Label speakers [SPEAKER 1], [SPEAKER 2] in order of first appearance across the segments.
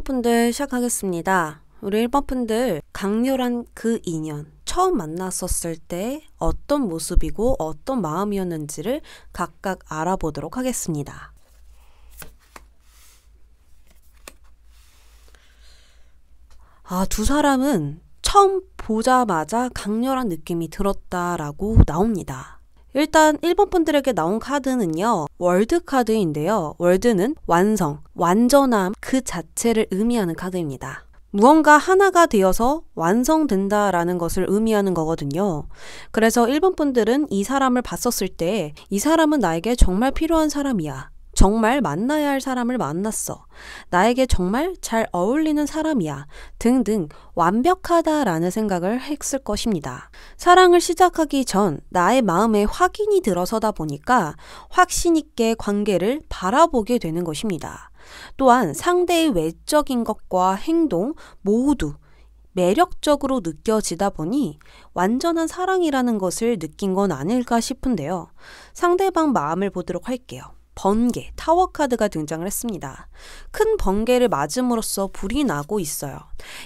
[SPEAKER 1] 분들 시작하겠습니다. 우리 1번 분들 강렬한 그 인연, 처음 만났었을 때 어떤 모습이고 어떤 마음이었는지를 각각 알아보도록 하겠습니다. 두 사람은 처음 보자마자 강렬한 느낌이 들었다라고 나옵니다. 일단 1번 분들에게 나온 카드는요, 월드 카드인데요. 월드는 완성, 완전함 그 자체를 의미하는 카드입니다. 무언가 하나가 되어서 완성된다라는 것을 의미하는 거거든요. 그래서 1번 분들은 이 사람을 봤었을 때 이 사람은 나에게 정말 필요한 사람이야. 정말 만나야 할 사람을 만났어. 나에게 정말 잘 어울리는 사람이야. 등등 완벽하다라는 생각을 했을 것입니다. 사랑을 시작하기 전 나의 마음에 확인이 들어서다 보니까 확신 있게 관계를 바라보게 되는 것입니다. 또한 상대의 외적인 것과 행동 모두 매력적으로 느껴지다 보니 완전한 사랑이라는 것을 느낀 건 아닐까 싶은데요. 상대방 마음을 보도록 할게요. 번개, 타워 카드가 등장을 했습니다. 큰 번개를 맞음으로써 불이 나고 있어요.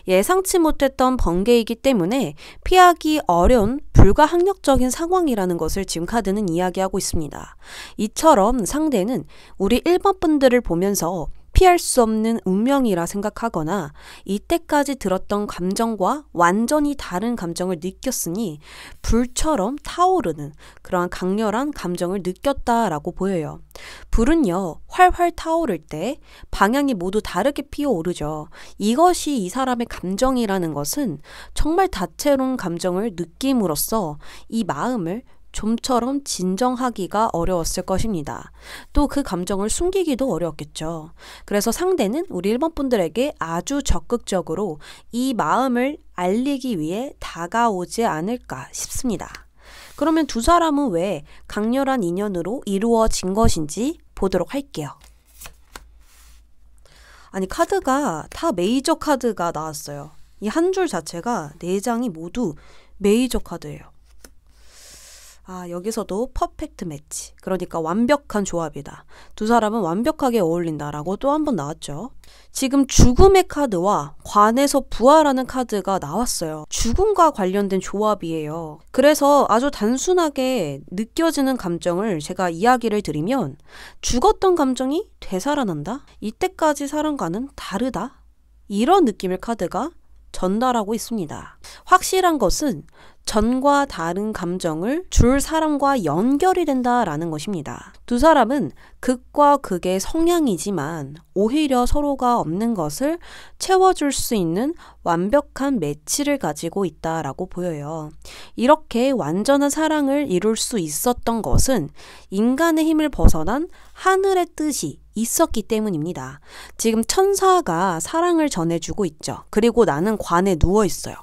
[SPEAKER 1] 예상치 못했던 번개이기 때문에 피하기 어려운 불가항력적인 상황이라는 것을 지금 카드는 이야기하고 있습니다. 이처럼 상대는 우리 1번 분들을 보면서 피할 수 없는 운명이라 생각하거나 이때까지 들었던 감정과 완전히 다른 감정을 느꼈으니 불처럼 타오르는 그러한 강렬한 감정을 느꼈다라고 보여요. 불은요, 활활 타오를 때 방향이 모두 다르게 피어오르죠. 이것이 이 사람의 감정이라는 것은 정말 다채로운 감정을 느낌으로써 이 마음을 좀처럼 진정하기가 어려웠을 것입니다. 또 그 감정을 숨기기도 어려웠겠죠. 그래서 상대는 우리 1번 분들에게 아주 적극적으로 이 마음을 알리기 위해 다가오지 않을까 싶습니다. 그러면 두 사람은 왜 강렬한 인연으로 이루어진 것인지 보도록 할게요. 아니, 카드가 다 메이저 카드가 나왔어요. 이 한 줄 자체가 4장이 모두 메이저 카드예요. 여기서도 퍼펙트 매치, 그러니까 완벽한 조합이다. 두 사람은 완벽하게 어울린다라고 또 한 번 나왔죠. 지금 죽음의 카드와 관에서 부활하는 카드가 나왔어요. 죽음과 관련된 조합이에요. 그래서 아주 단순하게 느껴지는 감정을 제가 이야기를 드리면, 죽었던 감정이 되살아난다? 이때까지 사람과는 다르다? 이런 느낌을 카드가 전달하고 있습니다. 확실한 것은 전과 다른 감정을 줄 사람과 연결이 된다라는 것입니다. 두 사람은 극과 극의 성향이지만 오히려 서로가 없는 것을 채워줄 수 있는 완벽한 매치를 가지고 있다라고 보여요. 이렇게 완전한 사랑을 이룰 수 있었던 것은 인간의 힘을 벗어난 하늘의 뜻이 있었기 때문입니다. 지금 천사가 사랑을 전해주고 있죠. 그리고 나는 관에 누워 있어요.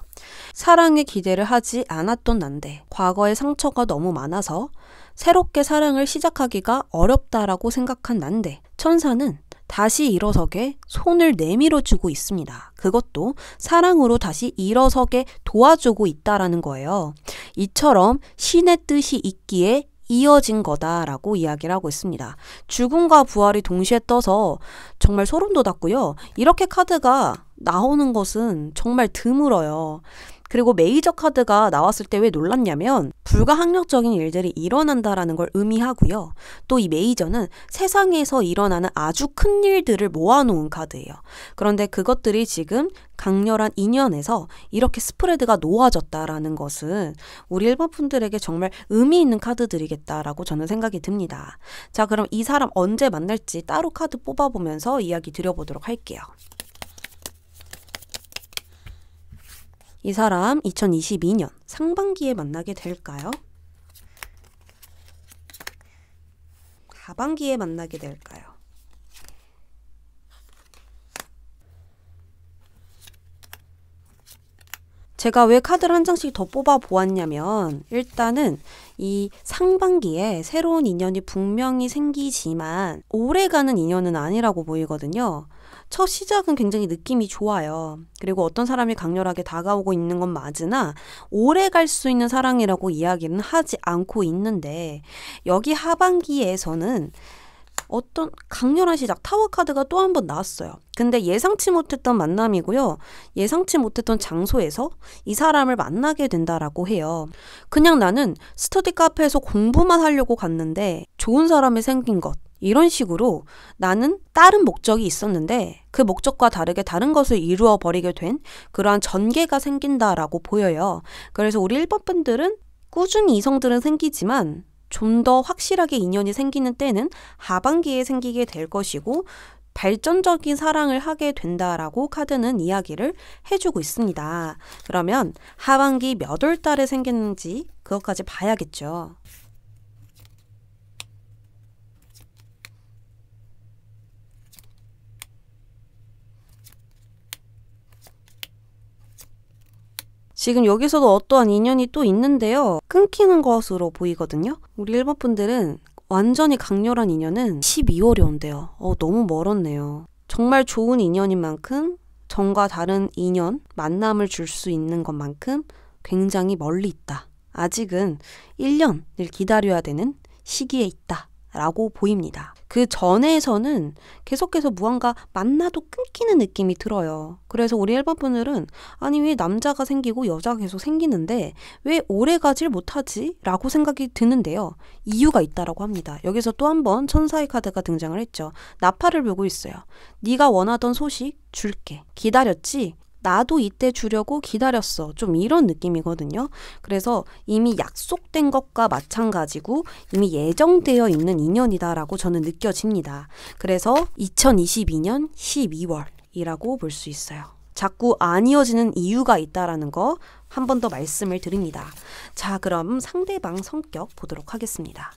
[SPEAKER 1] 사랑에 기대를 하지 않았던 난데 과거의 상처가 너무 많아서 새롭게 사랑을 시작하기가 어렵다라고 생각한 난데 천사는 다시 일어서게 손을 내밀어 주고 있습니다. 그것도 사랑으로 다시 일어서게 도와주고 있다라는 거예요. 이처럼 신의 뜻이 있기에 이어진 거다라고 이야기를 하고 있습니다. 죽음과 부활이 동시에 떠서 정말 소름 돋았고요. 이렇게 카드가 나오는 것은 정말 드물어요. 그리고 메이저 카드가 나왔을 때 왜 놀랐냐면 불가항력적인 일들이 일어난다라는 걸 의미하고요. 또 이 메이저는 세상에서 일어나는 아주 큰 일들을 모아놓은 카드예요. 그런데 그것들이 지금 강렬한 인연에서 이렇게 스프레드가 놓아졌다라는 것은 우리 1번 분들에게 정말 의미 있는 카드들이겠다라고 저는 생각이 듭니다. 자, 그럼 이 사람 언제 만날지 따로 카드 뽑아보면서 이야기 드려보도록 할게요. 이 사람 2022년 상반기에 만나게 될까요? 하반기에 만나게 될까요? 제가 왜 카드를 한 장씩 더 뽑아 보았냐면 일단은 이 상반기에 새로운 인연이 분명히 생기지만 오래가는 인연은 아니라고 보이거든요. 첫 시작은 굉장히 느낌이 좋아요. 그리고 어떤 사람이 강렬하게 다가오고 있는 건 맞으나 오래 갈 수 있는 사랑이라고 이야기는 하지 않고 있는데 여기 하반기에서는 어떤 강렬한 시작, 타워 카드가 또 한 번 나왔어요. 근데 예상치 못했던 만남이고요. 예상치 못했던 장소에서 이 사람을 만나게 된다라고 해요. 그냥 나는 스터디 카페에서 공부만 하려고 갔는데 좋은 사람이 생긴 것. 이런 식으로 나는 다른 목적이 있었는데 그 목적과 다르게 다른 것을 이루어 버리게 된 그러한 전개가 생긴다라고 보여요. 그래서 우리 1번 분들은 꾸준히 이성들은 생기지만 좀 더 확실하게 인연이 생기는 때는 하반기에 생기게 될 것이고 발전적인 사랑을 하게 된다라고 카드는 이야기를 해주고 있습니다. 그러면 하반기 몇 월 달에 생겼는지 그것까지 봐야겠죠. 지금 여기서도 어떠한 인연이 또 있는데요. 끊기는 것으로 보이거든요. 우리 1번 분들은 완전히 강렬한 인연은 12월에 온대요. 너무 멀었네요. 정말 좋은 인연인 만큼 전과 다른 인연, 만남을 줄 수 있는 것만큼 굉장히 멀리 있다. 아직은 1년을 기다려야 되는 시기에 있다. 라고 보입니다. 그 전에서는 계속해서 무언가 만나도 끊기는 느낌이 들어요. 그래서 우리 1번 분들은 아니 왜 남자가 생기고 여자가 계속 생기는데 왜 오래 가질 못하지? 라고 생각이 드는데요. 이유가 있다라고 합니다. 여기서 또 한 번 천사의 카드가 등장을 했죠. 나팔을 불고 있어요. 네가 원하던 소식 줄게. 기다렸지? 나도 이때 주려고 기다렸어. 좀 이런 느낌이거든요. 그래서 이미 약속된 것과 마찬가지고 이미 예정되어 있는 인연이다라고 저는 느껴집니다. 그래서 2022년 12월이라고 볼 수 있어요. 자꾸 안 이어지는 이유가 있다라는 거 한 번 더 말씀을 드립니다. 자, 그럼 상대방 성격 보도록 하겠습니다.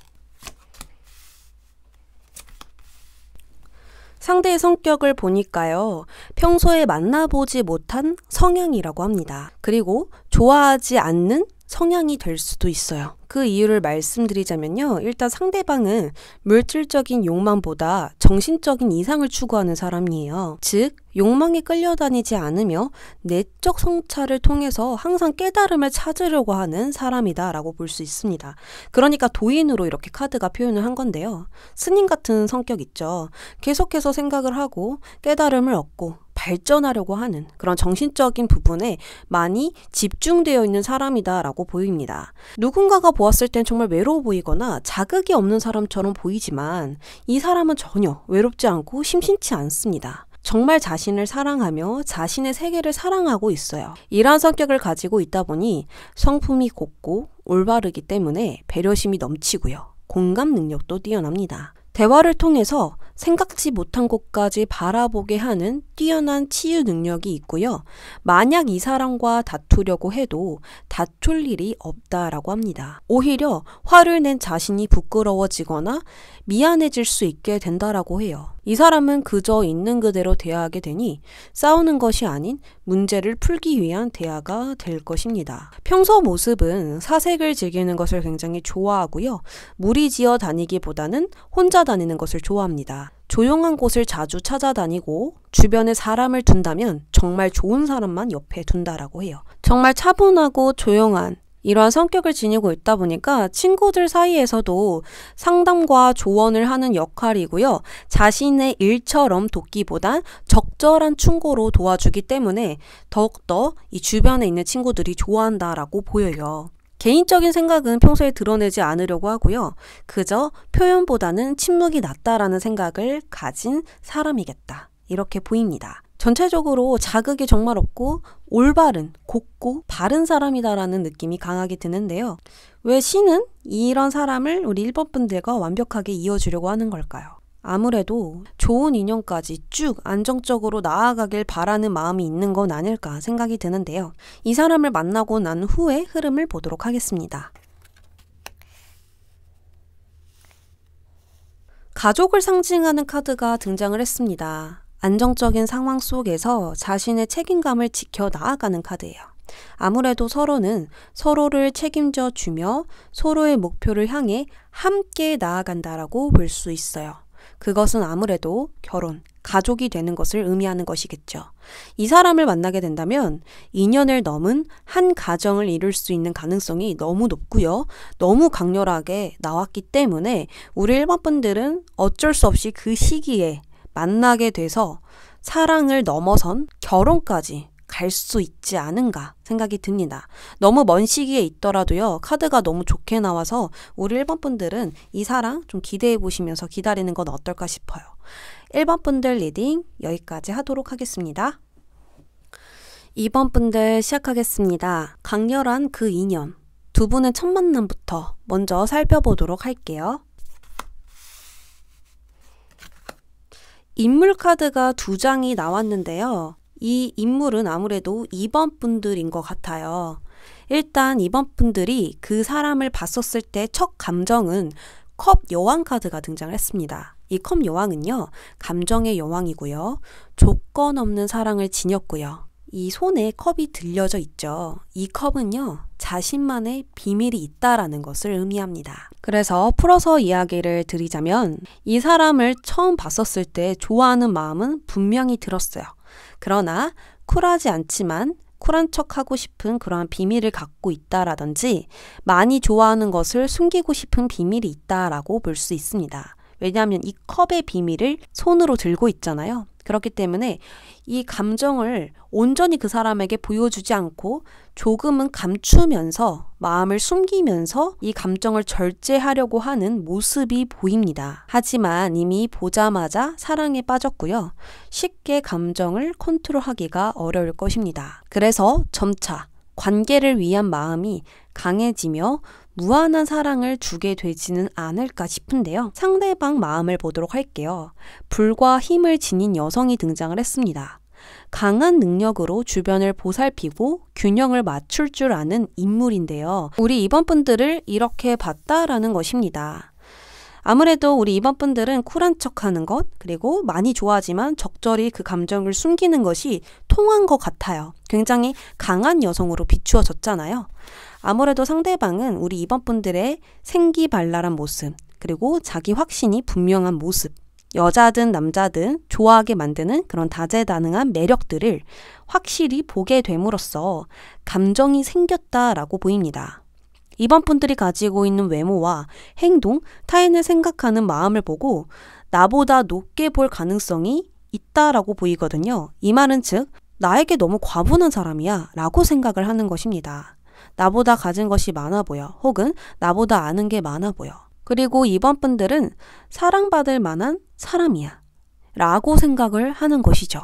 [SPEAKER 1] 상대의 성격을 보니까요. 평소에 만나보지 못한 성향이라고 합니다. 그리고 좋아하지 않는 성향이 될 수도 있어요. 그 이유를 말씀드리자면요. 일단 상대방은 물질적인 욕망보다 정신적인 이상을 추구하는 사람이에요. 즉, 욕망에 끌려다니지 않으며 내적 성찰을 통해서 항상 깨달음을 찾으려고 하는 사람이다라고 볼 수 있습니다. 그러니까 도인으로 이렇게 카드가 표현을 한 건데요. 스님 같은 성격 있죠. 계속해서 생각을 하고 깨달음을 얻고 발전하려고 하는 그런 정신적인 부분에 많이 집중되어 있는 사람이다라고 보입니다. 누군가가 보았을 땐 정말 외로워 보이거나 자극이 없는 사람처럼 보이지만 이 사람은 전혀 외롭지 않고 심심치 않습니다. 정말 자신을 사랑하며 자신의 세계를 사랑하고 있어요. 이러한 성격을 가지고 있다 보니 성품이 곱고 올바르기 때문에 배려심이 넘치고요. 공감 능력도 뛰어납니다. 대화를 통해서 생각지 못한 곳까지 바라보게 하는 뛰어난 치유 능력이 있고요. 만약 이 사람과 다투려고 해도 다툴 일이 없다라고 합니다. 오히려 화를 낸 자신이 부끄러워지거나 미안해질 수 있게 된다라고 해요. 이 사람은 그저 있는 그대로 대화하게 되니 싸우는 것이 아닌 문제를 풀기 위한 대화가 될 것입니다. 평소 모습은 사색을 즐기는 것을 굉장히 좋아하고요. 무리지어 다니기보다는 혼자 다니는 것을 좋아합니다. 조용한 곳을 자주 찾아다니고 주변에 사람을 둔다면 정말 좋은 사람만 옆에 둔다라고 해요. 정말 차분하고 조용한 이러한 성격을 지니고 있다 보니까 친구들 사이에서도 상담과 조언을 하는 역할이고요. 자신의 일처럼 돕기보단 적절한 충고로 도와주기 때문에 더욱더 이 주변에 있는 친구들이 좋아한다라고 보여요. 개인적인 생각은 평소에 드러내지 않으려고 하고요. 그저 표현보다는 침묵이 낫다라는 생각을 가진 사람이겠다. 이렇게 보입니다. 전체적으로 자극이 정말 없고 올바른, 곱고 바른 사람이다라는 느낌이 강하게 드는데요. 왜 신은 이런 사람을 우리 1번 분들과 완벽하게 이어주려고 하는 걸까요? 아무래도 좋은 인연까지 쭉 안정적으로 나아가길 바라는 마음이 있는 건 아닐까 생각이 드는데요. 이 사람을 만나고 난 후의 흐름을 보도록 하겠습니다. 가족을 상징하는 카드가 등장을 했습니다. 안정적인 상황 속에서 자신의 책임감을 지켜 나아가는 카드예요. 아무래도 서로는 서로를 책임져 주며 서로의 목표를 향해 함께 나아간다라고 볼 수 있어요. 그것은 아무래도 결혼, 가족이 되는 것을 의미하는 것이겠죠. 이 사람을 만나게 된다면 2년을 넘은 한 가정을 이룰 수 있는 가능성이 너무 높고요. 너무 강렬하게 나왔기 때문에 우리 1번 분들은 어쩔 수 없이 그 시기에 만나게 돼서 사랑을 넘어선 결혼까지 갈 수 있지 않은가 생각이 듭니다. 너무 먼 시기에 있더라도요. 카드가 너무 좋게 나와서 우리 1번 분들은 이 사랑 좀 기대해 보시면서 기다리는 건 어떨까 싶어요. 1번 분들 리딩 여기까지 하도록 하겠습니다. 2번 분들 시작하겠습니다. 강렬한 그 인연. 두 분의 첫 만남부터 먼저 살펴보도록 할게요. 인물 카드가 2장이 나왔는데요. 이 인물은 아무래도 2번 분들인 것 같아요. 일단 2번 분들이 그 사람을 봤었을 때 첫 감정은 컵 여왕 카드가 등장을 했습니다. 이 컵 여왕은요, 감정의 여왕이고요. 조건 없는 사랑을 지녔고요. 이 손에 컵이 들려져 있죠. 이 컵은요, 자신만의 비밀이 있다라는 것을 의미합니다. 그래서 풀어서 이야기를 드리자면 이 사람을 처음 봤었을 때 좋아하는 마음은 분명히 들었어요. 그러나 쿨하지 않지만 쿨한 척하고 싶은 그러한 비밀을 갖고 있다라든지 많이 좋아하는 것을 숨기고 싶은 비밀이 있다라고 볼 수 있습니다. 왜냐하면 이 컵의 비밀을 손으로 들고 있잖아요. 그렇기 때문에 이 감정을 온전히 그 사람에게 보여주지 않고 조금은 감추면서 마음을 숨기면서 이 감정을 절제하려고 하는 모습이 보입니다. 하지만 이미 보자마자 사랑에 빠졌고요. 쉽게 감정을 컨트롤하기가 어려울 것입니다. 그래서 점차 관계를 위한 마음이 강해지며 무한한 사랑을 주게 되지는 않을까 싶은데요. 상대방 마음을 보도록 할게요. 불과 힘을 지닌 여성이 등장을 했습니다. 강한 능력으로 주변을 보살피고 균형을 맞출 줄 아는 인물인데요. 우리 2번 분들을 이렇게 봤다라는 것입니다. 아무래도 우리 2번 분들은 쿨한 척하는 것, 그리고 많이 좋아하지만 적절히 그 감정을 숨기는 것이 통한 것 같아요. 굉장히 강한 여성으로 비추어졌잖아요. 아무래도 상대방은 우리 2번 분들의 생기발랄한 모습, 그리고 자기 확신이 분명한 모습, 여자든 남자든 좋아하게 만드는 그런 다재다능한 매력들을 확실히 보게 됨으로써 감정이 생겼다라고 보입니다. 2번 분들이 가지고 있는 외모와 행동, 타인을 생각하는 마음을 보고 나보다 높게 볼 가능성이 있다라고 보이거든요. 이 말은 즉 나에게 너무 과분한 사람이야 라고 생각을 하는 것입니다. 나보다 가진 것이 많아 보여, 혹은 나보다 아는 게 많아 보여. 그리고 2번 분들은 사랑받을 만한 사람이야 라고 생각을 하는 것이죠.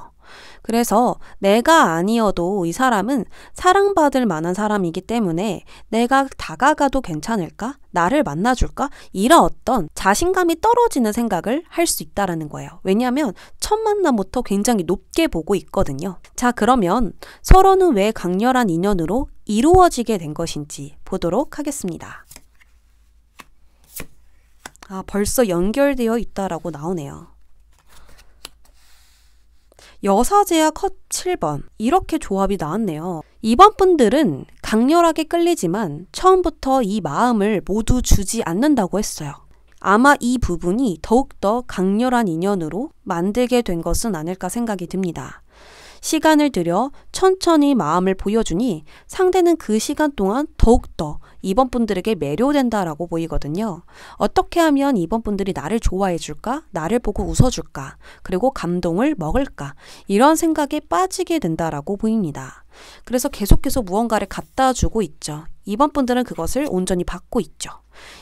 [SPEAKER 1] 그래서 내가 아니어도 이 사람은 사랑받을 만한 사람이기 때문에 내가 다가가도 괜찮을까? 나를 만나줄까? 이런 어떤 자신감이 떨어지는 생각을 할 수 있다는 거예요. 왜냐하면 첫 만남부터 굉장히 높게 보고 있거든요. 자, 그러면 서로는 왜 강렬한 인연으로 이루어지게 된 것인지 보도록 하겠습니다. 벌써 연결되어 있다라고 나오네요. 여사제와 컷 7번 이렇게 조합이 나왔네요. 2번 분들은 강렬하게 끌리지만 처음부터 이 마음을 모두 주지 않는다고 했어요. 아마 이 부분이 더욱더 강렬한 인연으로 만들게 된 것은 아닐까 생각이 듭니다. 시간을 들여 천천히 마음을 보여주니 상대는 그 시간 동안 더욱더 2번 분들에게 매료된다라고 보이거든요. 어떻게 하면 2번 분들이 나를 좋아해 줄까? 나를 보고 웃어줄까? 그리고 감동을 먹을까? 이런 생각에 빠지게 된다라고 보입니다. 그래서 계속해서 무언가를 갖다 주고 있죠. 2번 분들은 그것을 온전히 받고 있죠.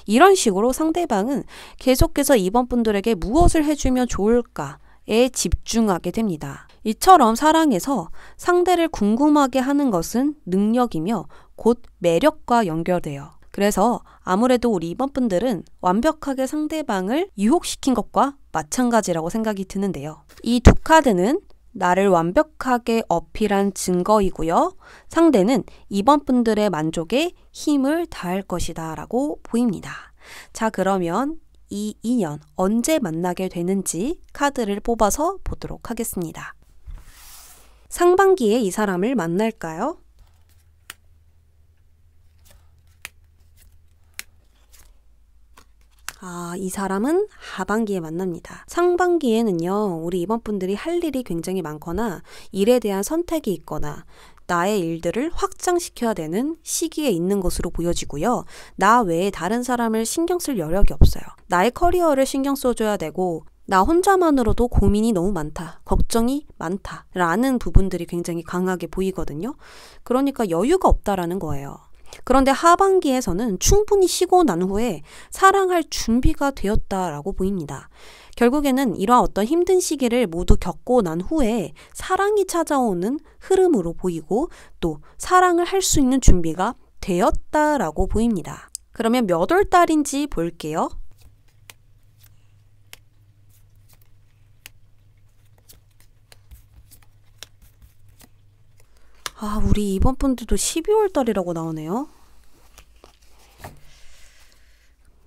[SPEAKER 1] 이런 식으로 상대방은 계속해서 2번 분들에게 무엇을 해주면 좋을까에 집중하게 됩니다. 이처럼 사랑에서 상대를 궁금하게 하는 것은 능력이며 곧 매력과 연결돼요. 그래서 아무래도 우리 2번 분들은 완벽하게 상대방을 유혹시킨 것과 마찬가지라고 생각이 드는데요. 이 두 카드는 나를 완벽하게 어필한 증거이고요. 상대는 2번 분들의 만족에 힘을 다할 것이다 라고 보입니다. 자, 그러면 이 인연 언제 만나게 되는지 카드를 뽑아서 보도록 하겠습니다. 상반기에 이 사람을 만날까요? 이 사람은 하반기에 만납니다. 상반기에는요, 우리 이번 분들이 할 일이 굉장히 많거나 일에 대한 선택이 있거나 나의 일들을 확장시켜야 되는 시기에 있는 것으로 보여지고요. 나 외에 다른 사람을 신경 쓸 여력이 없어요. 나의 커리어를 신경 써줘야 되고 나 혼자만으로도 고민이 너무 많다, 걱정이 많다 라는 부분들이 굉장히 강하게 보이거든요. 그러니까 여유가 없다라는 거예요. 그런데 하반기에서는 충분히 쉬고 난 후에 사랑할 준비가 되었다라고 보입니다. 결국에는 이러한 어떤 힘든 시기를 모두 겪고 난 후에 사랑이 찾아오는 흐름으로 보이고 또 사랑을 할 수 있는 준비가 되었다라고 보입니다. 그러면 몇 월 달인지 볼게요. 우리 이번 분들도 12월 달이라고 나오네요.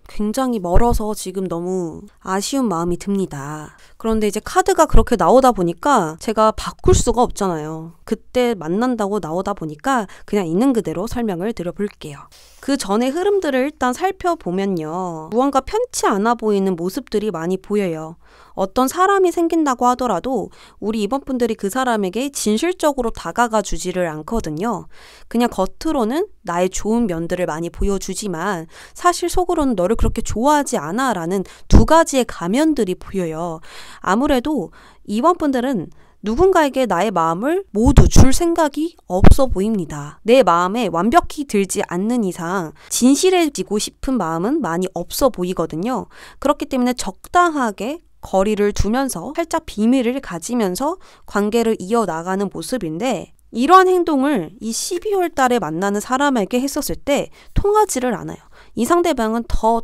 [SPEAKER 1] 굉장히 멀어서 지금 너무 아쉬운 마음이 듭니다. 그런데 이제 카드가 그렇게 나오다 보니까 제가 바꿀 수가 없잖아요. 그때 만난다고 나오다 보니까 그냥 있는 그대로 설명을 드려볼게요. 그 전의 흐름들을 일단 살펴보면요. 무언가 편치 않아 보이는 모습들이 많이 보여요. 어떤 사람이 생긴다고 하더라도 우리 이번 분들이 그 사람에게 진실적으로 다가가 주지를 않거든요. 그냥 겉으로는 나의 좋은 면들을 많이 보여주지만 사실 속으로는 너를 그렇게 좋아하지 않아 라는 두 가지의 가면들이 보여요. 아무래도 이번 분들은 누군가에게 나의 마음을 모두 줄 생각이 없어 보입니다. 내 마음에 완벽히 들지 않는 이상 진실해지고 싶은 마음은 많이 없어 보이거든요. 그렇기 때문에 적당하게 거리를 두면서 살짝 비밀을 가지면서 관계를 이어나가는 모습인데 이러한 행동을 이 12월 달에 만나는 사람에게 했었을 때 통하지를 않아요. 이 상대방은 더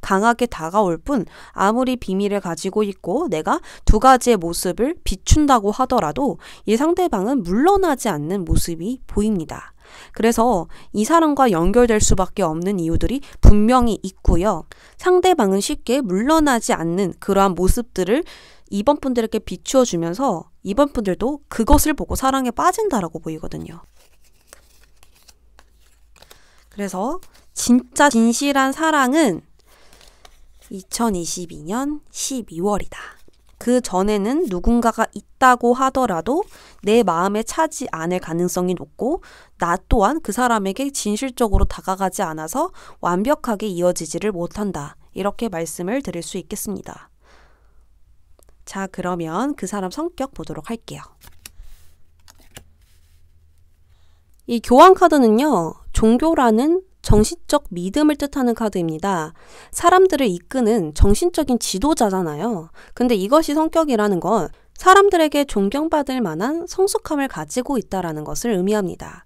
[SPEAKER 1] 강하게 다가올 뿐 아무리 비밀을 가지고 있고 내가 두 가지의 모습을 비춘다고 하더라도 이 상대방은 물러나지 않는 모습이 보입니다. 그래서 이 사람과 연결될 수밖에 없는 이유들이 분명히 있고요. 상대방은 쉽게 물러나지 않는 그러한 모습들을 이번 분들에게 비추어 주면서 이번 분들도 그것을 보고 사랑에 빠진다라고 보이거든요. 그래서 진짜 진실한 사랑은 2022년 12월이다. 그 전에는 누군가가 있다고 하더라도 내 마음에 차지 않을 가능성이 높고 나 또한 그 사람에게 진실적으로 다가가지 않아서 완벽하게 이어지지를 못한다. 이렇게 말씀을 드릴 수 있겠습니다. 자, 그러면 그 사람 성격 보도록 할게요. 이 교환 카드는요, 종교라는 정신적 믿음을 뜻하는 카드입니다. 사람들을 이끄는 정신적인 지도자잖아요. 근데 이것이 성격이라는 건 사람들에게 존경받을 만한 성숙함을 가지고 있다는 것을 의미합니다.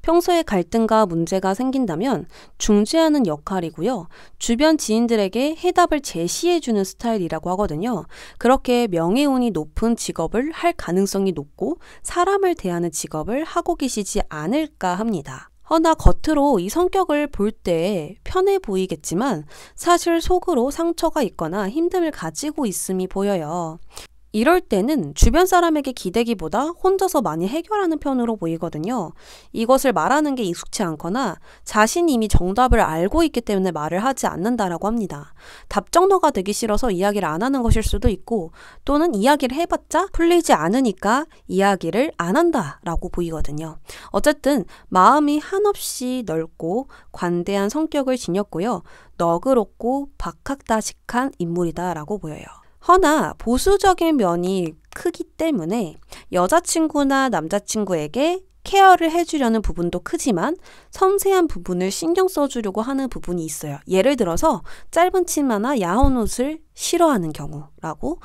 [SPEAKER 1] 평소에 갈등과 문제가 생긴다면 중재하는 역할이고요. 주변 지인들에게 해답을 제시해주는 스타일이라고 하거든요. 그렇게 명예운이 높은 직업을 할 가능성이 높고 사람을 대하는 직업을 하고 계시지 않을까 합니다. 허나 겉으로 이 성격을 볼 때 편해 보이겠지만 사실 속으로 상처가 있거나 힘듦을 가지고 있음이 보여요. 이럴 때는 주변 사람에게 기대기보다 혼자서 많이 해결하는 편으로 보이거든요. 이것을 말하는 게 익숙치 않거나 자신이 이미 정답을 알고 있기 때문에 말을 하지 않는다라고 합니다. 답정너가 되기 싫어서 이야기를 안 하는 것일 수도 있고 또는 이야기를 해봤자 풀리지 않으니까 이야기를 안 한다라고 보이거든요. 어쨌든 마음이 한없이 넓고 관대한 성격을 지녔고요. 너그럽고 박학다식한 인물이다라고 보여요. 허나 보수적인 면이 크기 때문에 여자친구나 남자친구에게 케어를 해주려는 부분도 크지만 섬세한 부분을 신경 써주려고 하는 부분이 있어요. 예를 들어서 짧은 치마나 야한 옷을 싫어하는 경우라고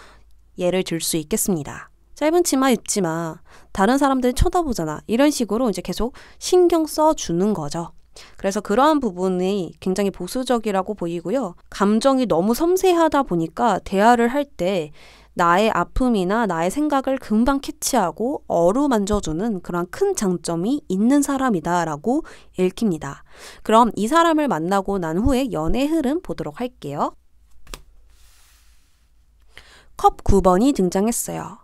[SPEAKER 1] 예를 들 수 있겠습니다. 짧은 치마 입지 마. 다른 사람들이 쳐다보잖아. 이런 식으로 이제 계속 신경 써주는 거죠. 그래서 그러한 부분이 굉장히 보수적이라고 보이고요. 감정이 너무 섬세하다 보니까 대화를 할 때 나의 아픔이나 나의 생각을 금방 캐치하고 어루만져주는 그런 큰 장점이 있는 사람이다라고 읽힙니다. 그럼 이 사람을 만나고 난 후에 연애 흐름 보도록 할게요. 컵 9번이 등장했어요.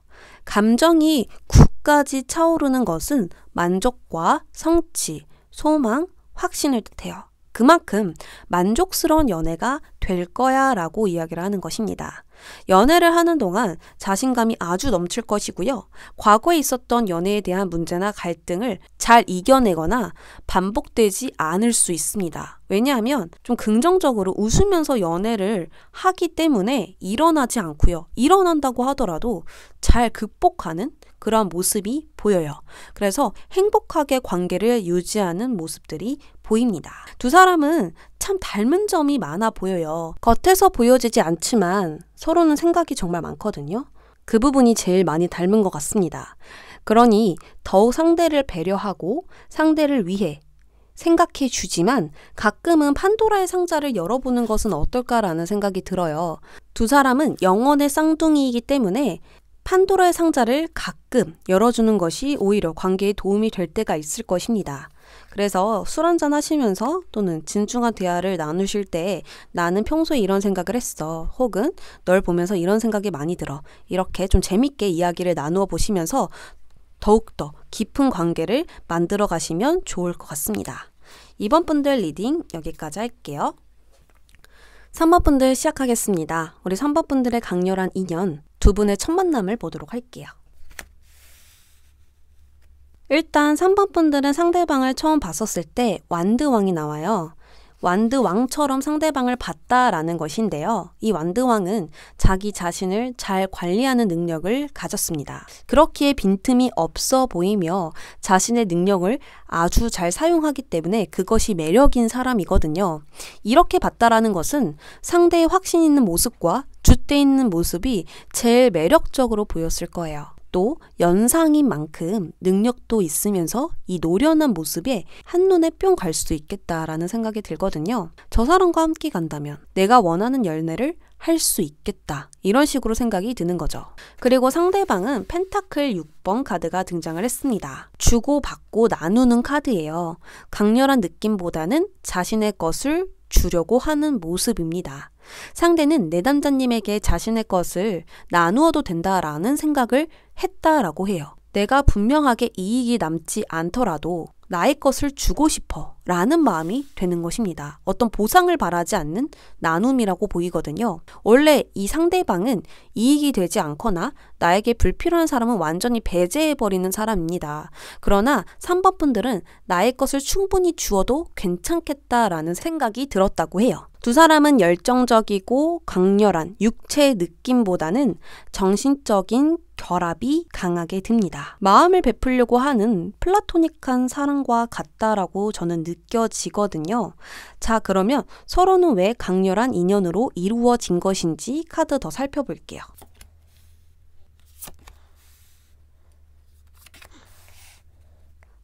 [SPEAKER 1] 감정이 9까지 차오르는 것은 만족과 성취, 소망, 확신을 뜻해요. 그만큼 만족스러운 연애가 될 거야 라고 이야기를 하는 것입니다. 연애를 하는 동안 자신감이 아주 넘칠 것이고요. 과거에 있었던 연애에 대한 문제나 갈등을 잘 이겨내거나 반복되지 않을 수 있습니다. 왜냐하면 좀 긍정적으로 웃으면서 연애를 하기 때문에 일어나지 않고요. 일어난다고 하더라도 잘 극복하는 그런 모습이 보여요. 그래서 행복하게 관계를 유지하는 모습들이 보입니다. 두 사람은 참 닮은 점이 많아 보여요. 겉에서 보여지지 않지만 서로는 생각이 정말 많거든요. 그 부분이 제일 많이 닮은 것 같습니다. 그러니 더욱 상대를 배려하고 상대를 위해 생각해 주지만 가끔은 판도라의 상자를 열어보는 것은 어떨까라는 생각이 들어요. 두 사람은 영혼의 쌍둥이이기 때문에 판도라의 상자를 가끔 열어주는 것이 오히려 관계에 도움이 될 때가 있을 것입니다. 그래서 술 한잔 하시면서 또는 진중한 대화를 나누실 때 나는 평소에 이런 생각을 했어. 혹은 널 보면서 이런 생각이 많이 들어. 이렇게 좀 재밌게 이야기를 나누어 보시면서 더욱더 깊은 관계를 만들어 가시면 좋을 것 같습니다. 2번 분들 리딩 여기까지 할게요. 3번 분들 시작하겠습니다. 우리 3번 분들의 강렬한 인연, 두 분의 첫 만남을 보도록 할게요. 일단 3번 분들은 상대방을 처음 봤었을 때 완드왕이 나와요. 완드왕처럼 상대방을 봤다라는 것인데요. 이 완드왕은 자기 자신을 잘 관리하는 능력을 가졌습니다. 그렇기에 빈틈이 없어 보이며 자신의 능력을 아주 잘 사용하기 때문에 그것이 매력인 사람이거든요. 이렇게 봤다라는 것은 상대의 확신 있는 모습과 줏대 있는 모습이 제일 매력적으로 보였을 거예요. 또 연상인 만큼 능력도 있으면서 이 노련한 모습에 한눈에 뿅 갈 수 있겠다라는 생각이 들거든요. 저 사람과 함께 간다면 내가 원하는 연애를 할 수 있겠다. 이런 식으로 생각이 드는 거죠. 그리고 상대방은 펜타클 6번 카드가 등장을 했습니다. 주고받고 나누는 카드예요. 강렬한 느낌보다는 자신의 것을 주려고 하는 모습입니다. 상대는 내담자님에게 자신의 것을 나누어도 된다라는 생각을 했다라고 해요. 내가 분명하게 이익이 남지 않더라도 나의 것을 주고 싶어 라는 마음이 되는 것입니다. 어떤 보상을 바라지 않는 나눔이라고 보이거든요. 원래 이 상대방은 이익이 되지 않거나 나에게 불필요한 사람은 완전히 배제해버리는 사람입니다. 그러나 3번 분들은 나의 것을 충분히 주어도 괜찮겠다라는 생각이 들었다고 해요. 두 사람은 열정적이고 강렬한 육체의 느낌보다는 정신적인 결합이 강하게 듭니다. 마음을 베풀려고 하는 플라토닉한 사랑과 같다라고 저는 느껴지거든요. 자, 그러면 서로는 왜 강렬한 인연으로 이루어진 것인지 카드 더 살펴볼게요.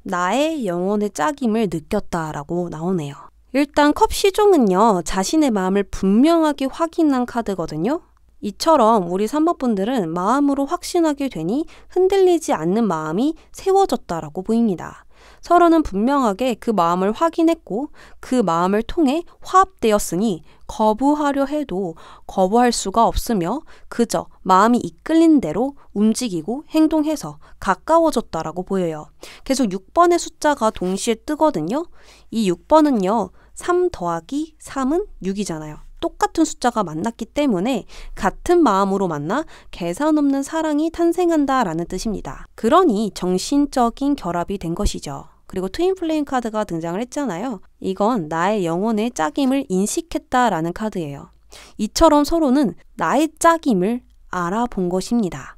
[SPEAKER 1] 나의 영혼의 짝임을 느꼈다라고 나오네요. 일단 컵 시종은요, 자신의 마음을 분명하게 확인한 카드거든요. 이처럼 우리 3번 분들은 마음으로 확신하게 되니 흔들리지 않는 마음이 세워졌다라고 보입니다. 서로는 분명하게 그 마음을 확인했고 그 마음을 통해 화합되었으니 거부하려 해도 거부할 수가 없으며 그저 마음이 이끌린 대로 움직이고 행동해서 가까워졌다라고 보여요. 계속 6번의 숫자가 동시에 뜨거든요. 이 6번은요. 3 더하기 3은 6이잖아요. 똑같은 숫자가 만났기 때문에 같은 마음으로 만나 계산 없는 사랑이 탄생한다라는 뜻입니다. 그러니 정신적인 결합이 된 것이죠. 그리고 트윈 플레임 카드가 등장을 했잖아요. 이건 나의 영혼의 짝임을 인식했다라는 카드예요. 이처럼 서로는 나의 짝임을 알아본 것입니다.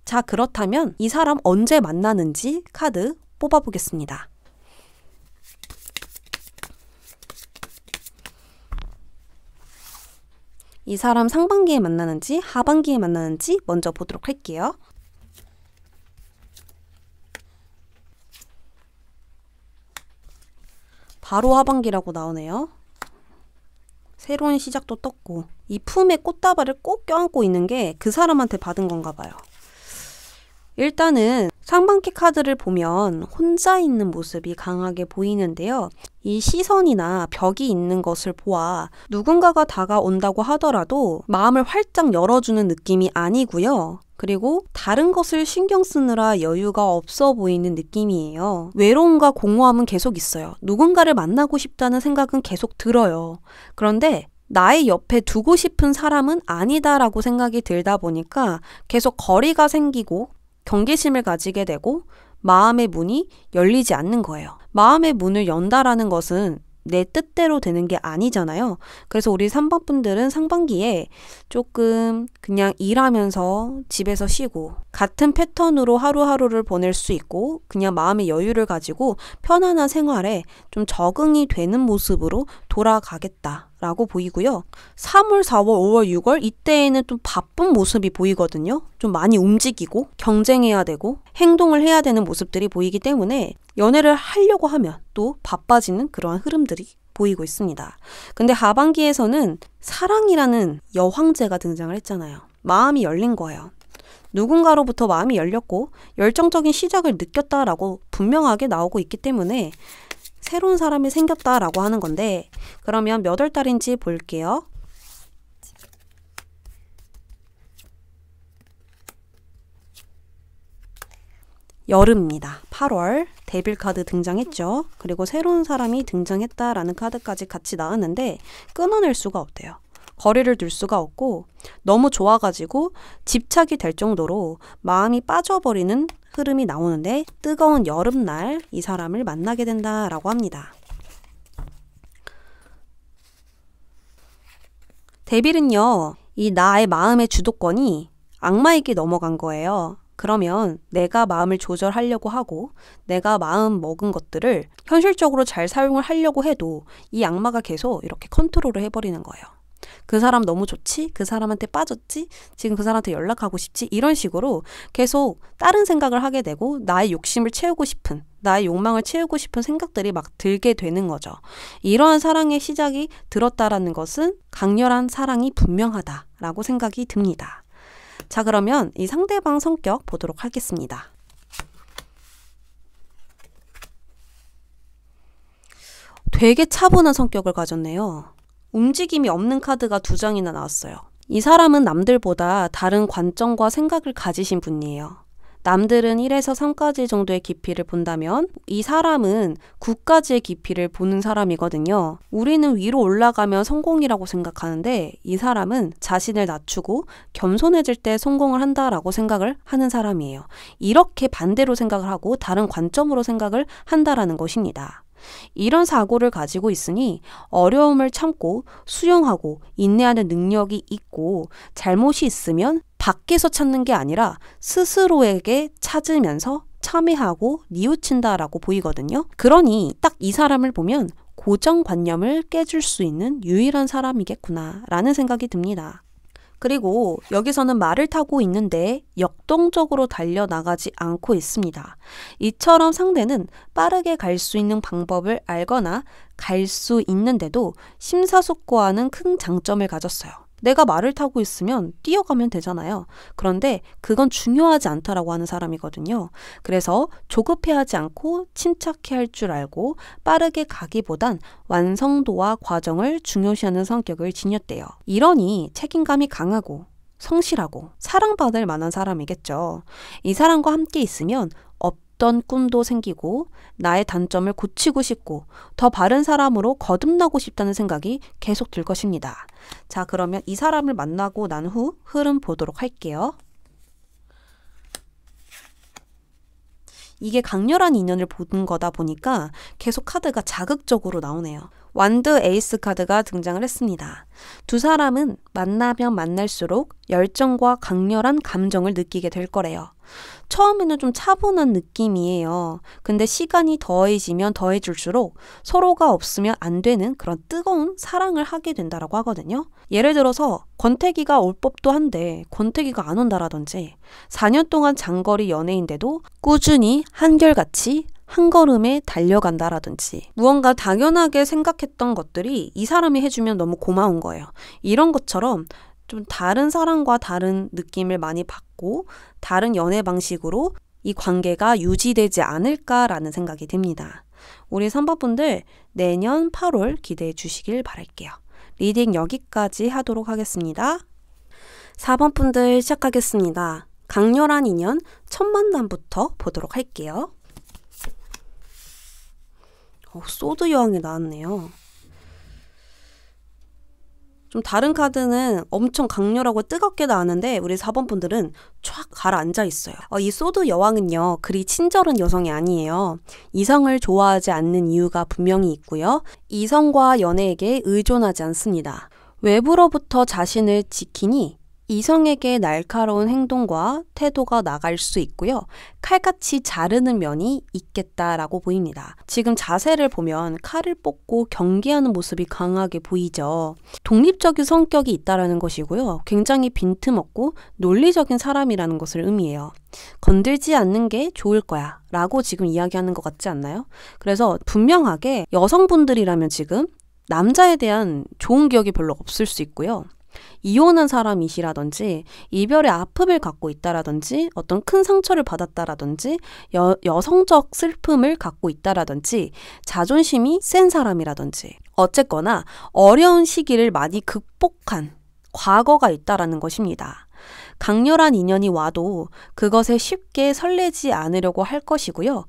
[SPEAKER 1] 자, 그렇다면 이 사람 언제 만나는지 카드 뽑아보겠습니다. 이 사람 상반기에 만나는지 하반기에 만나는지 먼저 보도록 할게요. 바로 하반기라고 나오네요. 새로운 시작도 떴고 이 품에 꽃다발을 꼭 껴안고 있는 게 그 사람한테 받은 건가 봐요. 일단은 상반기 카드를 보면 혼자 있는 모습이 강하게 보이는데요. 이 시선이나 벽이 있는 것을 보아 누군가가 다가온다고 하더라도 마음을 활짝 열어주는 느낌이 아니고요. 그리고 다른 것을 신경 쓰느라 여유가 없어 보이는 느낌이에요. 외로움과 공허함은 계속 있어요. 누군가를 만나고 싶다는 생각은 계속 들어요. 그런데 나의 옆에 두고 싶은 사람은 아니다라고 생각이 들다 보니까 계속 거리가 생기고 경계심을 가지게 되고 마음의 문이 열리지 않는 거예요. 마음의 문을 연다라는 것은 내 뜻대로 되는 게 아니잖아요. 그래서 우리 3번 분들은 상반기에 조금 그냥 일하면서 집에서 쉬고 같은 패턴으로 하루하루를 보낼 수 있고 그냥 마음의 여유를 가지고 편안한 생활에 좀 적응이 되는 모습으로 돌아가겠다라고 보이고요. 3월, 4월, 5월, 6월 이때에는 좀 바쁜 모습이 보이거든요. 좀 많이 움직이고 경쟁해야 되고 행동을 해야 되는 모습들이 보이기 때문에 연애를 하려고 하면 또 바빠지는 그러한 흐름들이 보이고 있습니다. 근데 하반기에서는 사랑이라는 여황제가 등장을 했잖아요. 마음이 열린 거예요. 누군가로부터 마음이 열렸고 열정적인 시작을 느꼈다라고 분명하게 나오고 있기 때문에 새로운 사람이 생겼다라고 하는 건데 그러면 몇 월 달인지 볼게요. 여름입니다. 8월 데빌 카드 등장했죠. 그리고 새로운 사람이 등장했다라는 카드까지 같이 나왔는데 끊어낼 수가 없대요. 거리를 둘 수가 없고 너무 좋아가지고 집착이 될 정도로 마음이 빠져버리는 흐름이 나오는데 뜨거운 여름날 이 사람을 만나게 된다라고 합니다. 데빌은요, 이 나의 마음의 주도권이 악마에게 넘어간 거예요. 그러면 내가 마음을 조절하려고 하고 내가 마음 먹은 것들을 현실적으로 잘 사용을 하려고 해도 이 악마가 계속 이렇게 컨트롤을 해버리는 거예요. 그 사람 너무 좋지? 그 사람한테 빠졌지? 지금 그 사람한테 연락하고 싶지? 이런 식으로 계속 다른 생각을 하게 되고 나의 욕심을 채우고 싶은, 나의 욕망을 채우고 싶은 생각들이 막 들게 되는 거죠. 이러한 사랑의 시작이 들었다라는 것은 강렬한 사랑이 분명하다라고 생각이 듭니다. 자, 그러면 이 상대방 성격 보도록 하겠습니다. 되게 차분한 성격을 가졌네요. 움직임이 없는 카드가 2장이나 나왔어요. 이 사람은 남들보다 다른 관점과 생각을 가지신 분이에요. 남들은 1에서 3까지 정도의 깊이를 본다면 이 사람은 9까지의 깊이를 보는 사람이거든요. 우리는 위로 올라가면 성공이라고 생각하는데 이 사람은 자신을 낮추고 겸손해질 때 성공을 한다라고 생각을 하는 사람이에요. 이렇게 반대로 생각을 하고 다른 관점으로 생각을 한다라는 것입니다. 이런 사고를 가지고 있으니 어려움을 참고 수용하고 인내하는 능력이 있고 잘못이 있으면 밖에서 찾는 게 아니라 스스로에게 찾으면서 참회하고 뉘우친다라고 보이거든요. 그러니 딱 이 사람을 보면 고정관념을 깨줄 수 있는 유일한 사람이겠구나 라는 생각이 듭니다. 그리고 여기서는 말을 타고 있는데 역동적으로 달려나가지 않고 있습니다. 이처럼 상대는 빠르게 갈 수 있는 방법을 알거나 갈 수 있는데도 심사숙고하는 큰 장점을 가졌어요. 내가 말을 타고 있으면 뛰어가면 되잖아요. 그런데 그건 중요하지 않다라고 하는 사람이거든요. 그래서 조급해하지 않고 침착해 할 줄 알고 빠르게 가기보단 완성도와 과정을 중요시하는 성격을 지녔대요. 이러니 책임감이 강하고 성실하고 사랑받을 만한 사람이겠죠. 이 사람과 함께 있으면 어떤 꿈도 생기고 나의 단점을 고치고 싶고 더 바른 사람으로 거듭나고 싶다는 생각이 계속 들 것입니다. 자, 그러면 이 사람을 만나고 난 후 흐름 보도록 할게요. 이게 강렬한 인연을 보는 거다 보니까 계속 카드가 자극적으로 나오네요. 완드 에이스 카드가 등장을 했습니다. 두 사람은 만나면 만날수록 열정과 강렬한 감정을 느끼게 될 거래요. 처음에는 좀 차분한 느낌이에요. 근데 시간이 더해지면 더해질수록 서로가 없으면 안 되는 그런 뜨거운 사랑을 하게 된다라고 하거든요. 예를 들어서 권태기가 올 법도 한데 권태기가 안 온다라든지 4년 동안 장거리 연애인데도 꾸준히 한결같이 한 걸음에 달려간다라든지 무언가 당연하게 생각했던 것들이 이 사람이 해주면 너무 고마운 거예요. 이런 것처럼 좀 다른 사람과 다른 느낌을 많이 받고 다른 연애 방식으로 이 관계가 유지되지 않을까라는 생각이 듭니다. 우리 3번 분들 내년 8월 기대해 주시길 바랄게요. 리딩 여기까지 하도록 하겠습니다. 4번 분들 시작하겠습니다. 강렬한 인연 첫 만남부터 보도록 할게요. 소드 여왕이 나왔네요. 좀 다른 카드는 엄청 강렬하고 뜨겁게 나왔는데 우리 4번 분들은 촥 가라앉아 있어요. 이 소드 여왕은요, 그리 친절한 여성이 아니에요. 이성을 좋아하지 않는 이유가 분명히 있고요. 이성과 연애에게 의존하지 않습니다. 외부로부터 자신을 지키니 이성에게 날카로운 행동과 태도가 나갈 수 있고요. 칼같이 자르는 면이 있겠다라고 보입니다. 지금 자세를 보면 칼을 뽑고 경계하는 모습이 강하게 보이죠. 독립적인 성격이 있다라는 것이고요. 굉장히 빈틈없고 논리적인 사람이라는 것을 의미해요. 건들지 않는 게 좋을 거야 라고 지금 이야기하는 것 같지 않나요? 그래서 분명하게 여성분들이라면 지금 남자에 대한 좋은 기억이 별로 없을 수 있고요. 이혼한 사람이시라든지 이별의 아픔을 갖고 있다라든지 어떤 큰 상처를 받았다라든지 여성적 슬픔을 갖고 있다라든지 자존심이 센 사람이라든지 어쨌거나 어려운 시기를 많이 극복한 과거가 있다라는 것입니다. 강렬한 인연이 와도 그것에 쉽게 설레지 않으려고 할 것이고요.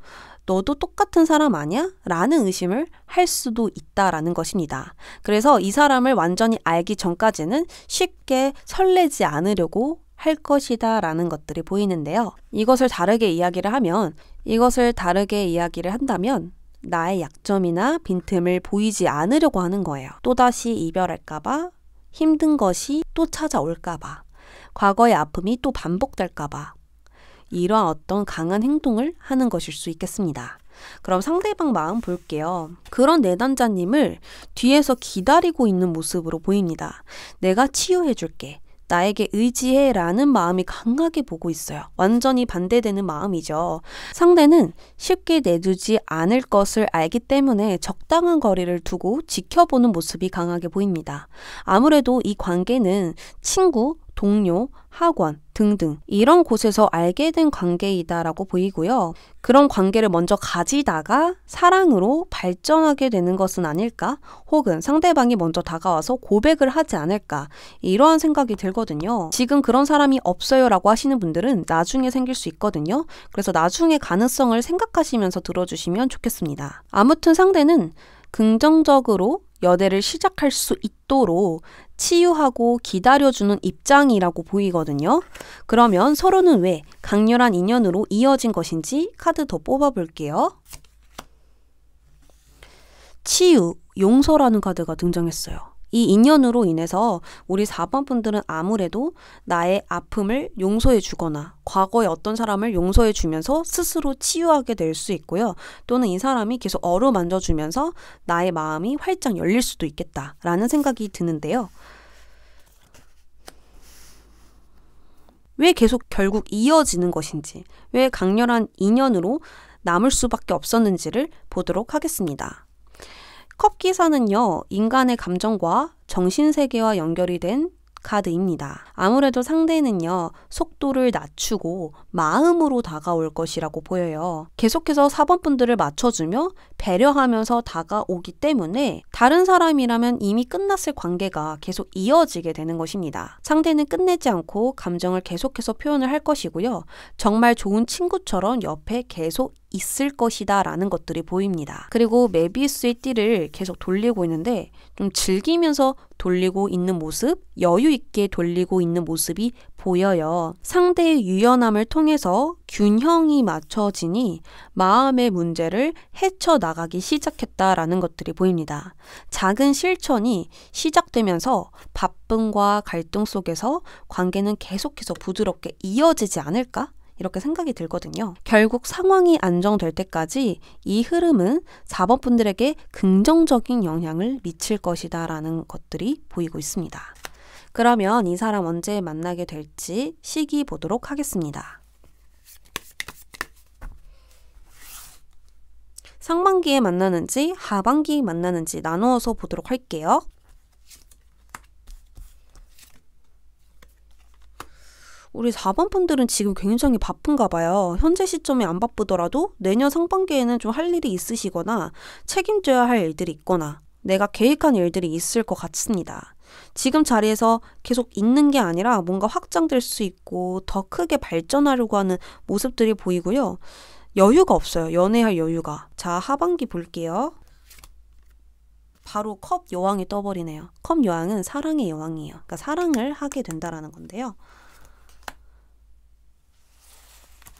[SPEAKER 1] 너도 똑같은 사람 아니야? 라는 의심을 할 수도 있다라는 것입니다. 그래서 이 사람을 완전히 알기 전까지는 쉽게 설레지 않으려고 할 것이다 라는 것들이 보이는데요. 이것을 다르게 이야기를 한다면 나의 약점이나 빈틈을 보이지 않으려고 하는 거예요. 또다시 이별할까봐, 힘든 것이 또 찾아올까봐, 과거의 아픔이 또 반복될까봐 이러한 어떤 강한 행동을 하는 것일 수 있겠습니다. 그럼 상대방 마음 볼게요. 그런 내담자님을 뒤에서 기다리고 있는 모습으로 보입니다. 내가 치유해줄게. 나에게 의지해 라는 마음이 강하게 보고 있어요. 완전히 반대되는 마음이죠. 상대는 쉽게 내두지 않을 것을 알기 때문에 적당한 거리를 두고 지켜보는 모습이 강하게 보입니다. 아무래도 이 관계는 친구, 동료, 학원 등등 이런 곳에서 알게 된 관계이다라고 보이고요. 그런 관계를 먼저 가지다가 사랑으로 발전하게 되는 것은 아닐까? 혹은 상대방이 먼저 다가와서 고백을 하지 않을까? 이러한 생각이 들거든요. 지금 그런 사람이 없어요 라고 하시는 분들은 나중에 생길 수 있거든요. 그래서 나중에 가능성을 생각하시면서 들어주시면 좋겠습니다. 아무튼 상대는 긍정적으로 연애를 시작할 수 있도록 치유하고 기다려주는 입장이라고 보이거든요. 그러면 서로는 왜 강렬한 인연으로 이어진 것인지 카드 더 뽑아볼게요. 치유, 용서라는 카드가 등장했어요. 이 인연으로 인해서 우리 4번 분들은 아무래도 나의 아픔을 용서해 주거나 과거의 어떤 사람을 용서해 주면서 스스로 치유하게 될 수 있고요. 또는 이 사람이 계속 어루만져 주면서 나의 마음이 활짝 열릴 수도 있겠다라는 생각이 드는데요. 왜 계속 결국 이어지는 것인지, 왜 강렬한 인연으로 남을 수밖에 없었는지를 보도록 하겠습니다. 컵 기사는요, 인간의 감정과 정신세계와 연결이 된 카드입니다. 아무래도 상대는요, 속도를 낮추고 마음으로 다가올 것이라고 보여요. 계속해서 4번 분들을 맞춰주며 배려하면서 다가오기 때문에 다른 사람이라면 이미 끝났을 관계가 계속 이어지게 되는 것입니다. 상대는 끝내지 않고 감정을 계속해서 표현을 할 것이고요. 정말 좋은 친구처럼 옆에 계속 있을 것이다 라는 것들이 보입니다. 그리고 메비우스의 띠를 계속 돌리고 있는데 좀 즐기면서 돌리고 있는 모습, 여유 있게 돌리고 있는 모습이 보여요. 상대의 유연함을 통해서 균형이 맞춰지니 마음의 문제를 헤쳐나가기 시작했다라는 것들이 보입니다. 작은 실천이 시작되면서 바쁨과 갈등 속에서 관계는 계속해서 부드럽게 이어지지 않을까? 이렇게 생각이 들거든요. 결국 상황이 안정될 때까지 이 흐름은 4번 분들에게 긍정적인 영향을 미칠 것이다 라는 것들이 보이고 있습니다. 그러면 이 사람 언제 만나게 될지 시기 보도록 하겠습니다. 상반기에 만나는지 하반기에 만나는지 나누어서 보도록 할게요. 우리 4번 분들은 지금 굉장히 바쁜가 봐요. 현재 시점에 안 바쁘더라도 내년 상반기에는 좀 할 일이 있으시거나 책임져야 할 일들이 있거나 내가 계획한 일들이 있을 것 같습니다. 지금 자리에서 계속 있는 게 아니라 뭔가 확장될 수 있고 더 크게 발전하려고 하는 모습들이 보이고요. 여유가 없어요. 연애할 여유가. 자, 하반기 볼게요. 바로 컵 여왕이 떠버리네요. 컵 여왕은 사랑의 여왕이에요. 그러니까 사랑을 하게 된다라는 건데요.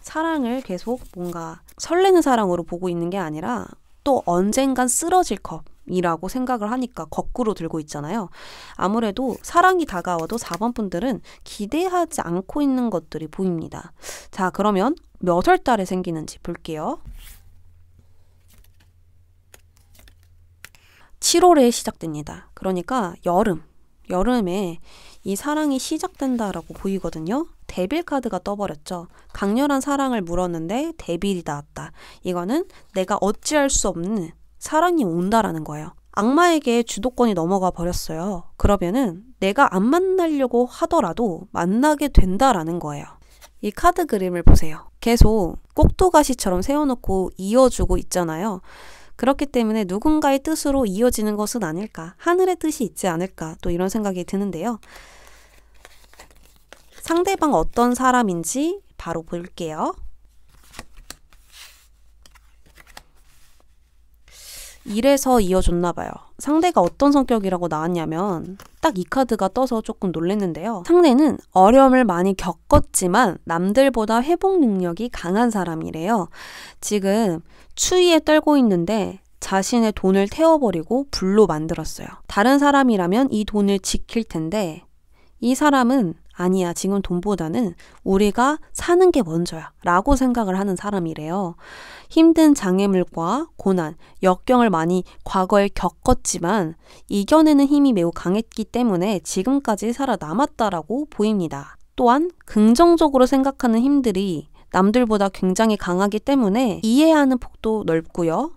[SPEAKER 1] 사랑을 계속 뭔가 설레는 사랑으로 보고 있는 게 아니라 또 언젠간 쓰러질 컵이라고 생각을 하니까 거꾸로 들고 있잖아요. 아무래도 사랑이 다가와도 4번 분들은 기대하지 않고 있는 것들이 보입니다. 자, 그러면 몇 월 달에 생기는지 볼게요. 7월에 시작됩니다. 그러니까 여름에 이 사랑이 시작된다라고 보이거든요. 데빌 카드가 떠버렸죠. 강렬한 사랑을 물었는데 데빌이 나왔다. 이거는 내가 어찌할 수 없는 사랑이 온다라는 거예요. 악마에게 주도권이 넘어가 버렸어요. 그러면은 내가 안 만나려고 하더라도 만나게 된다라는 거예요. 이 카드 그림을 보세요. 계속 꼭두가시처럼 세워놓고 이어주고 있잖아요. 그렇기 때문에 누군가의 뜻으로 이어지는 것은 아닐까, 하늘의 뜻이 있지 않을까, 또 이런 생각이 드는데요. 상대방 어떤 사람인지 바로 볼게요. 이래서 이어줬나 봐요. 상대가 어떤 성격이라고 나왔냐면 딱 이 카드가 떠서 조금 놀랐는데요. 상대는 어려움을 많이 겪었지만 남들보다 회복 능력이 강한 사람이래요. 지금 추위에 떨고 있는데 자신의 돈을 태워버리고 불로 만들었어요. 다른 사람이라면 이 돈을 지킬 텐데 이 사람은 아니야, 지금 돈보다는 우리가 사는 게 먼저야 라고 생각을 하는 사람이래요. 힘든 장애물과 고난, 역경을 많이 과거에 겪었지만 이겨내는 힘이 매우 강했기 때문에 지금까지 살아남았다라고 보입니다. 또한 긍정적으로 생각하는 힘들이 남들보다 굉장히 강하기 때문에 이해하는 폭도 넓고요.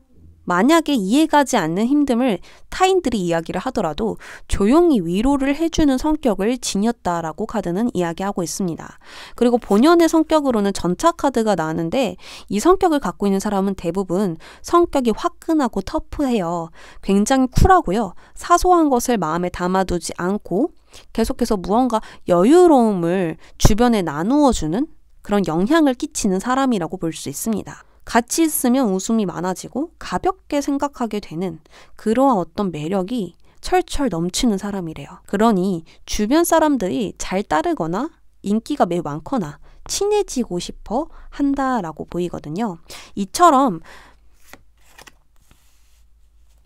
[SPEAKER 1] 만약에 이해가지 않는 힘듦을 타인들이 이야기를 하더라도 조용히 위로를 해주는 성격을 지녔다라고 카드는 이야기하고 있습니다. 그리고 본연의 성격으로는 전차 카드가 나왔는데 이 성격을 갖고 있는 사람은 대부분 성격이 화끈하고 터프해요. 굉장히 쿨하고요. 사소한 것을 마음에 담아두지 않고 계속해서 무언가 여유로움을 주변에 나누어주는 그런 영향을 끼치는 사람이라고 볼 수 있습니다. 같이 있으면 웃음이 많아지고 가볍게 생각하게 되는 그러한 어떤 매력이 철철 넘치는 사람이래요. 그러니 주변 사람들이 잘 따르거나 인기가 매우 많거나 친해지고 싶어 한다라고 보이거든요. 이처럼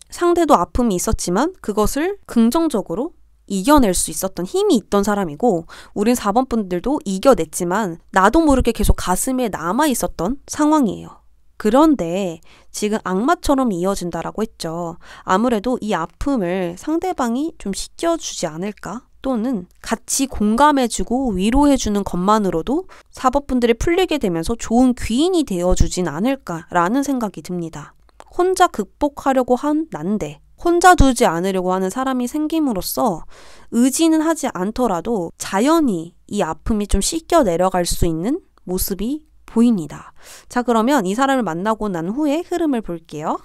[SPEAKER 1] 상대도 아픔이 있었지만 그것을 긍정적으로 이겨낼 수 있었던 힘이 있던 사람이고 우린 4번 분들도 이겨냈지만 나도 모르게 계속 가슴에 남아 있었던 상황이에요. 그런데 지금 악마처럼 이어진다라고 했죠. 아무래도 이 아픔을 상대방이 좀 씻겨주지 않을까? 또는 같이 공감해주고 위로해주는 것만으로도 4번 분들이 풀리게 되면서 좋은 귀인이 되어주진 않을까라는 생각이 듭니다. 혼자 극복하려고 한 난데 혼자 두지 않으려고 하는 사람이 생김으로써 의지는 하지 않더라도 자연히 이 아픔이 좀 씻겨 내려갈 수 있는 모습이 보입니다. 자, 그러면 이 사람을 만나고 난 후에 흐름을 볼게요.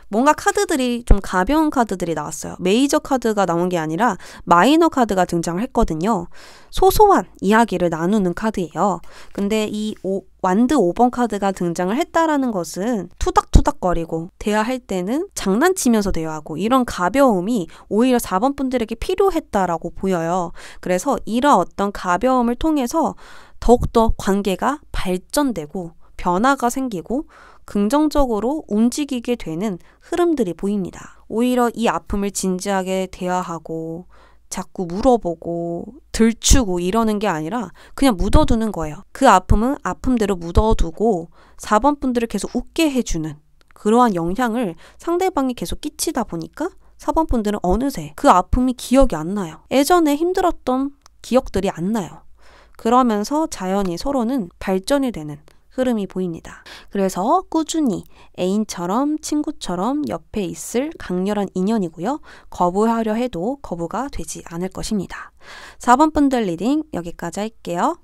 [SPEAKER 1] 뭔가 카드들이 좀 가벼운 카드들이 나왔어요. 메이저 카드가 나온 게 아니라 마이너 카드가 등장을 했거든요. 소소한 이야기를 나누는 카드예요. 근데 이 완드 5번 카드가 등장을 했다라는 것은 투닥투닥거리고 대화할 때는 장난치면서 대화하고 이런 가벼움이 오히려 4번 분들에게 필요했다라고 보여요. 그래서 이런 어떤 가벼움을 통해서 더욱더 관계가 발전되고 변화가 생기고 긍정적으로 움직이게 되는 흐름들이 보입니다. 오히려 이 아픔을 진지하게 대화하고 자꾸 물어보고 들추고 이러는 게 아니라 그냥 묻어두는 거예요. 그 아픔은 아픔대로 묻어두고 4번 분들을 계속 웃게 해주는 그러한 영향을 상대방이 계속 끼치다 보니까 4번 분들은 어느새 그 아픔이 기억이 안 나요. 예전에 힘들었던 기억들이 안 나요. 그러면서 자연히 서로는 발전이 되는 흐름이 보입니다. 그래서 꾸준히 애인처럼 친구처럼 옆에 있을 강렬한 인연이고요. 거부하려 해도 거부가 되지 않을 것입니다. 4번 분들 리딩 여기까지 할게요.